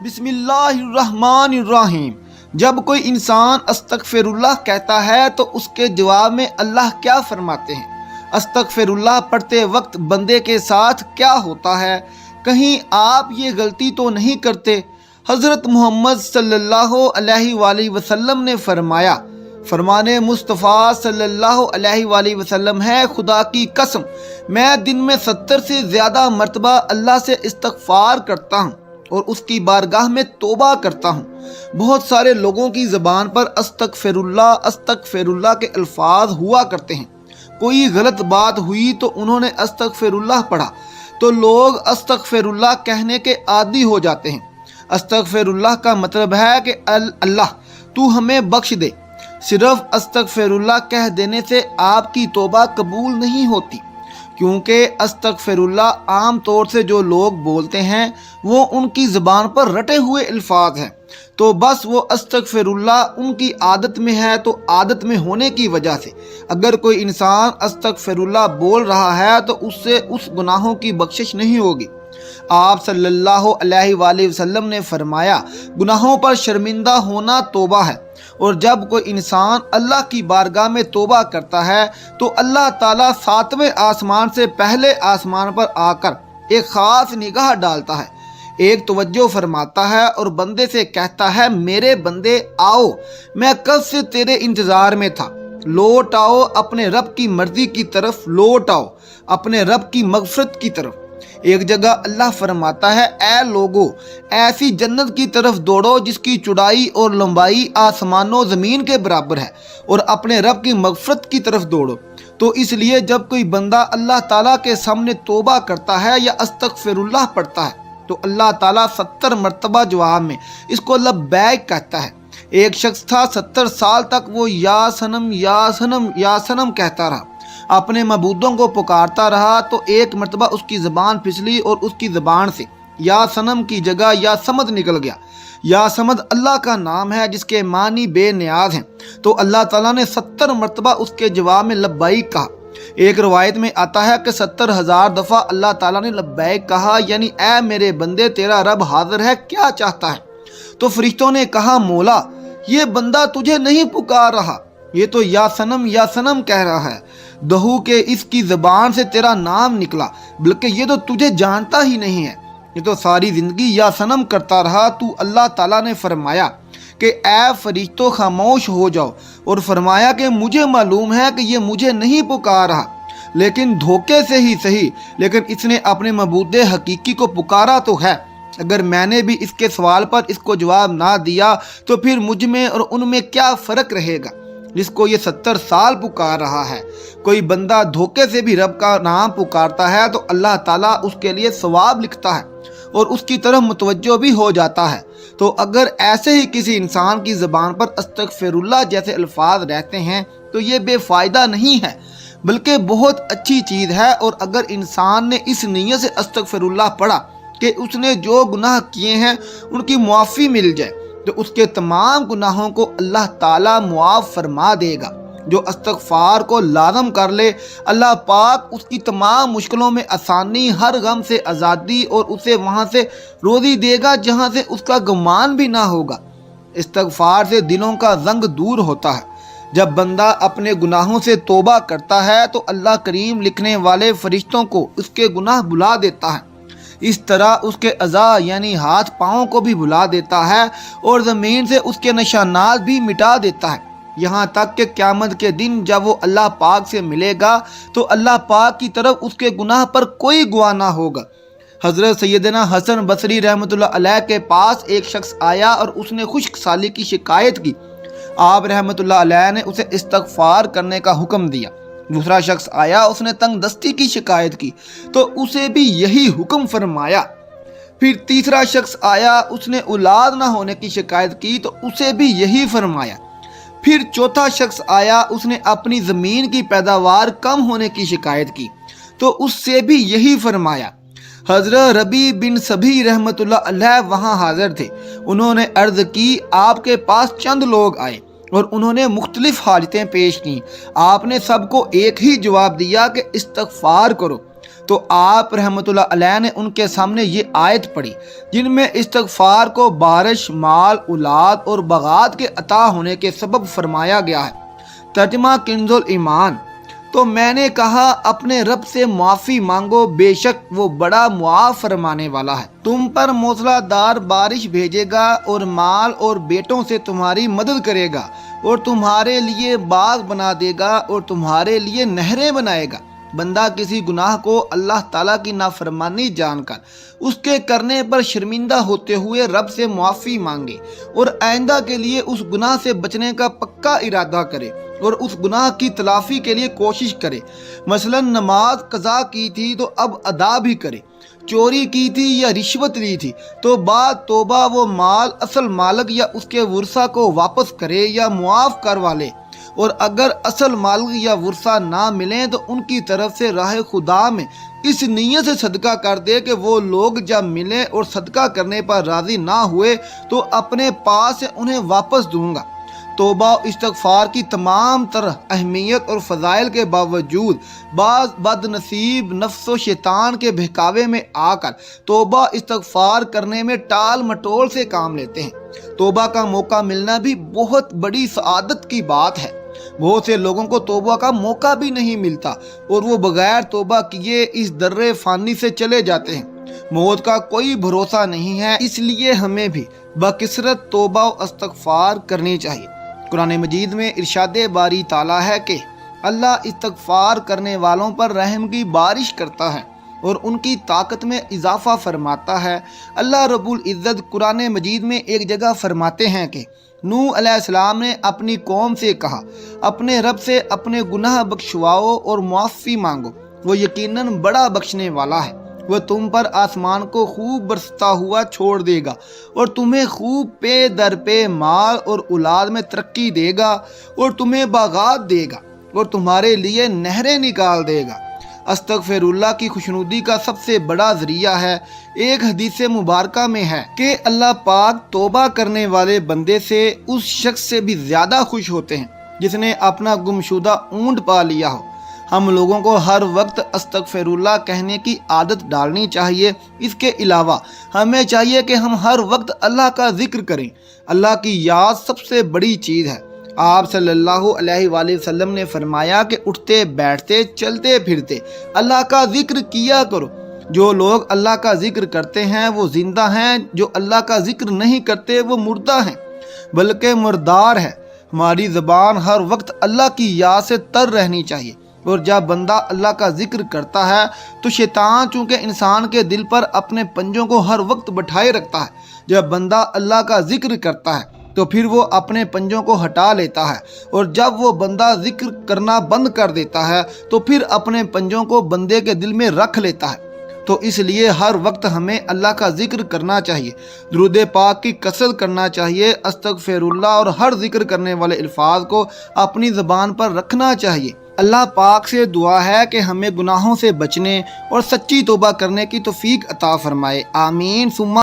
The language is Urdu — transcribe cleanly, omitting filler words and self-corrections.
بسم اللہ الرحمن الرحیم۔ جب کوئی انسان استغفر اللہ کہتا ہے تو اس کے جواب میں اللہ کیا فرماتے ہیں؟ استغفر اللہ پڑھتے وقت بندے کے ساتھ کیا ہوتا ہے؟ کہیں آپ یہ غلطی تو نہیں کرتے؟ حضرت محمد صلی اللہ علیہ وآلہ وسلم نے فرمایا، فرمان مصطفیٰ صلی اللہ علیہ وآلہ وسلم ہے، خدا کی قسم میں دن میں 70 سے زیادہ مرتبہ اللہ سے استغفار کرتا ہوں اور اس کی بارگاہ میں توبہ کرتا ہوں۔ بہت سارے لوگوں کی زبان پر استغفر اللہ کے الفاظ ہوا کرتے ہیں۔ کوئی غلط بات ہوئی تو انہوں نے استغفر اللہ پڑھا تو لوگ استغفر اللہ کہنے کے عادی ہو جاتے ہیں۔ استغفر اللہ کا مطلب ہے کہ اللہ تو ہمیں بخش دے۔ صرف استغفر اللہ کہہ دینے سے آپ کی توبہ قبول نہیں ہوتی، کیونکہ استغفر اللہ عام طور سے جو لوگ بولتے ہیں وہ ان کی زبان پر رٹے ہوئے الفاظ ہیں، تو بس وہ استغفر اللہ ان کی عادت میں ہے، تو عادت میں ہونے کی وجہ سے اگر کوئی انسان استغفر اللہ بول رہا ہے تو اس سے اس گناہوں کی بخشش نہیں ہوگی۔ آپ صلی اللہ علیہ وآلہ وسلم نے فرمایا، گناہوں پر شرمندہ ہونا توبہ ہے، اور جب کوئی انسان اللہ کی بارگاہ میں توبہ کرتا ہے تو اللہ تعالیٰ 7ویں آسمان سے پہلے آسمان پر آ کر ایک خاص نگاہ ڈالتا ہے، ایک توجہ فرماتا ہے اور بندے سے کہتا ہے، میرے بندے آؤ، میں کب سے تیرے انتظار میں تھا، لوٹ آؤ اپنے رب کی مرضی کی طرف، لوٹ آؤ اپنے رب کی مغفرت کی طرف۔ ایک جگہ اللہ فرماتا ہے، اے لوگو ایسی جنت کی طرف دوڑو جس کی چوڑائی اور لمبائی آسمان و زمین کے برابر ہے، اور اپنے رب کی مغفرت کی طرف دوڑو۔ تو اس لیے جب کوئی بندہ اللہ تعالیٰ کے سامنے توبہ کرتا ہے یا استغفر اللہ پڑھتا ہے تو اللہ تعالیٰ 70 مرتبہ جواب میں اس کو لبیک کہتا ہے۔ ایک شخص تھا 70 سال تک وہ یا صنم یا صنم یا صنم کہتا رہا، اپنے معبودوں کو پکارتا رہا، تو ایک مرتبہ اس کی زبان پھسلی اور اس کی زبان سے یا صنم کی جگہ یا صمد نکل گیا۔ یا صمد اللہ کا نام ہے جس کے معنی بے نیاز ہیں، تو اللہ تعالیٰ نے 70 مرتبہ اس کے جواب میں لبیک کہا۔ ایک روایت میں آتا ہے کہ 70,000 دفعہ اللہ تعالیٰ نے لبیک کہا، یعنی اے میرے بندے تیرا رب حاضر ہے، کیا چاہتا ہے؟ تو فرشتوں نے کہا، مولا یہ بندہ تجھے نہیں پکار رہا، یہ تو یا صنم کہہ رہا ہے، دہو کہ اس کی زبان سے تیرا نام نکلا، بلکہ یہ تو تجھے جانتا ہی نہیں ہے، یہ تو ساری زندگی یا صنم کرتا رہا۔ تو اللہ تعالیٰ نے فرمایا کہ اے فرشتوں خاموش ہو جاؤ، اور فرمایا کہ مجھے معلوم ہے کہ یہ مجھے نہیں پکار رہا، لیکن دھوکے سے ہی صحیح، لیکن اس نے اپنے معبود حقیقی کو پکارا تو ہے۔ اگر میں نے بھی اس کے سوال پر اس کو جواب نہ دیا تو پھر مجھ میں اور ان میں کیا فرق رہے گا جس کو یہ 70 سال پکار رہا ہے؟ کوئی بندہ دھوکے سے بھی رب کا نام پکارتا ہے تو اللہ تعالیٰ اس کے لیے ثواب لکھتا ہے اور اس کی طرف متوجہ بھی ہو جاتا ہے۔ تو اگر ایسے ہی کسی انسان کی زبان پر استغفر اللہ جیسے الفاظ رہتے ہیں تو یہ بے فائدہ نہیں ہے، بلکہ بہت اچھی چیز ہے، اور اگر انسان نے اس نیت سے استغفر اللہ پڑھا کہ اس نے جو گناہ کیے ہیں ان کی معافی مل جائے تو اس کے تمام گناہوں کو اللہ تعالیٰ معاف فرما دے گا۔ جو استغفار کو لازم کر لے، اللہ پاک اس کی تمام مشکلوں میں آسانی، ہر غم سے آزادی، اور اسے وہاں سے روزی دے گا جہاں سے اس کا گمان بھی نہ ہوگا۔ استغفار سے دلوں کا زنگ دور ہوتا ہے۔ جب بندہ اپنے گناہوں سے توبہ کرتا ہے تو اللہ کریم لکھنے والے فرشتوں کو اس کے گناہ بھلا دیتا ہے، اس طرح اس کے اعضاء یعنی ہاتھ پاؤں کو بھی بھلا دیتا ہے اور زمین سے اس کے نشانات بھی مٹا دیتا ہے، یہاں تک کہ قیامت کے دن جب وہ اللہ پاک سے ملے گا تو اللہ پاک کی طرف اس کے گناہ پر کوئی گواہ نہ ہوگا۔ حضرت سیدنا حسن بصری رحمۃ اللہ علیہ کے پاس ایک شخص آیا اور اس نے خشک سالی کی شکایت کی۔ آپ رحمۃ اللہ علیہ نے اسے استغفار کرنے کا حکم دیا۔ دوسرا شخص آیا، اس نے تنگ دستی کی شکایت کی تو اسے بھی یہی حکم فرمایا۔ پھر تیسرا شخص آیا، اس نے اولاد نہ ہونے کی شکایت کی تو اسے بھی یہی فرمایا۔ پھر چوتھا شخص آیا، اس نے اپنی زمین کی پیداوار کم ہونے کی شکایت کی تو اس سے بھی یہی فرمایا۔ حضرت ربیع بن سبیع رحمۃ اللہ علیہ وہاں حاضر تھے۔ انہوں نے عرض کی، آپ کے پاس چند لوگ آئے اور انہوں نے مختلف حاجتیں پیش کیں، آپ نے سب کو ایک ہی جواب دیا کہ استغفار کرو۔ تو آپ رحمتullah علیہ نے ان کے سامنے یہ آیت پڑھی جن میں استغفار کو بارش، مال، اولاد اور بغات کے عطا ہونے کے سبب فرمایا گیا ہے۔ ترجمہ کنز الایمان۔ تو میں نے کہا اپنے رب سے معافی مانگو، بے شک وہ بڑا معاف فرمانے والا ہے۔ تم پر موسلا دار بارش بھیجے گا اور مال اور بیٹوں سے تمہاری مدد کرے گا، اور تمہارے لیے باغ بنا دے گا اور تمہارے لیے نہریں بنائے گا۔ بندہ کسی گناہ کو اللہ تعالیٰ کی نافرمانی جان کر اس کے کرنے پر شرمندہ ہوتے ہوئے رب سے معافی مانگے اور آئندہ کے لیے اس گناہ سے بچنے کا پکا ارادہ کرے اور اس گناہ کی تلافی کے لیے کوشش کرے۔ مثلا نماز قضا کی تھی تو اب ادا بھی کرے، چوری کی تھی یا رشوت لی تھی تو بعد توبہ وہ مال اصل مالک یا اس کے ورثہ کو واپس کرے یا معاف کروا لے، اور اگر اصل مالک یا ورثہ نہ ملیں تو ان کی طرف سے راہ خدا میں اس نیت سے صدقہ کر دے کہ وہ لوگ جب ملیں اور صدقہ کرنے پر راضی نہ ہوئے تو اپنے پاس سے انہیں واپس دوں گا۔ توبہ و استغفار کی تمام تر اہمیت اور فضائل کے باوجود بعض بد نصیب نفس و شیطان کے بہکاوے میں آ کر توبہ استغفار کرنے میں ٹال مٹول سے کام لیتے ہیں۔ توبہ کا موقع ملنا بھی بہت بڑی سعادت کی بات ہے۔ بہت سے لوگوں کو توبہ کا موقع بھی نہیں ملتا اور وہ بغیر توبہ کیے اس در فانی سے چلے جاتے ہیں۔ موت کا کوئی بھروسہ نہیں ہے، اس لیے ہمیں بھی بکثرت توبہ و استغفار کرنی چاہیے۔ قرآن مجید میں ارشاد باری تعالیٰ ہے کہ اللہ استغفار کرنے والوں پر رحم کی بارش کرتا ہے اور ان کی طاقت میں اضافہ فرماتا ہے۔ اللہ رب العزت قرآن مجید میں ایک جگہ فرماتے ہیں کہ نوح علیہ السلام نے اپنی قوم سے کہا اپنے رب سے اپنے گناہ بخشواؤ اور معافی مانگو، وہ یقیناً بڑا بخشنے والا ہے۔ وہ تم پر آسمان کو خوب برستا ہوا چھوڑ دے گا اور تمہیں خوب پے در پے مال اور اولاد میں ترقی دے گا اور تمہیں باغات دے گا اور تمہارے لیے نہریں نکال دے گا۔ استغفر اللہ کی خوشنودی کا سب سے بڑا ذریعہ ہے۔ ایک حدیث مبارکہ میں ہے کہ اللہ پاک توبہ کرنے والے بندے سے اس شخص سے بھی زیادہ خوش ہوتے ہیں جس نے اپنا گمشدہ اونٹ پا لیا ہو۔ ہم لوگوں کو ہر وقت استغفر اللہ کہنے کی عادت ڈالنی چاہیے۔ اس کے علاوہ ہمیں چاہیے کہ ہم ہر وقت اللہ کا ذکر کریں۔ اللہ کی یاد سب سے بڑی چیز ہے۔ آپ صلی اللہ علیہ وآلہ وسلم نے فرمایا کہ اٹھتے بیٹھتے چلتے پھرتے اللہ کا ذکر کیا کرو۔ جو لوگ اللہ کا ذکر کرتے ہیں وہ زندہ ہیں، جو اللہ کا ذکر نہیں کرتے وہ مردہ ہیں، بلکہ مردار ہے۔ ہماری زبان ہر وقت اللہ کی یاد سے تر رہنی چاہیے، اور جب بندہ اللہ کا ذکر کرتا ہے تو شیطان چونکہ انسان کے دل پر اپنے پنجوں کو ہر وقت بٹھائے رکھتا ہے۔ جب بندہ اللہ کا ذکر کرتا ہے تو پھر وہ اپنے پنجوں کو ہٹا لیتا ہے، اور جب وہ بندہ ذکر کرنا بند کر دیتا ہے تو پھر اپنے پنجوں کو بندے کے دل میں رکھ لیتا ہے۔ تو اس لیے ہر وقت ہمیں اللہ کا ذکر کرنا چاہیے، درود پاک کی کثرت کرنا چاہیے، استغفر اللہ اور ہر ذکر کرنے والے الفاظ کو اپنی زبان پر رکھنا چاہیے۔ اللہ پاک سے دعا ہے کہ ہمیں گناہوں سے بچنے اور سچی توبہ کرنے کی توفیق عطا فرمائے، آمین ثم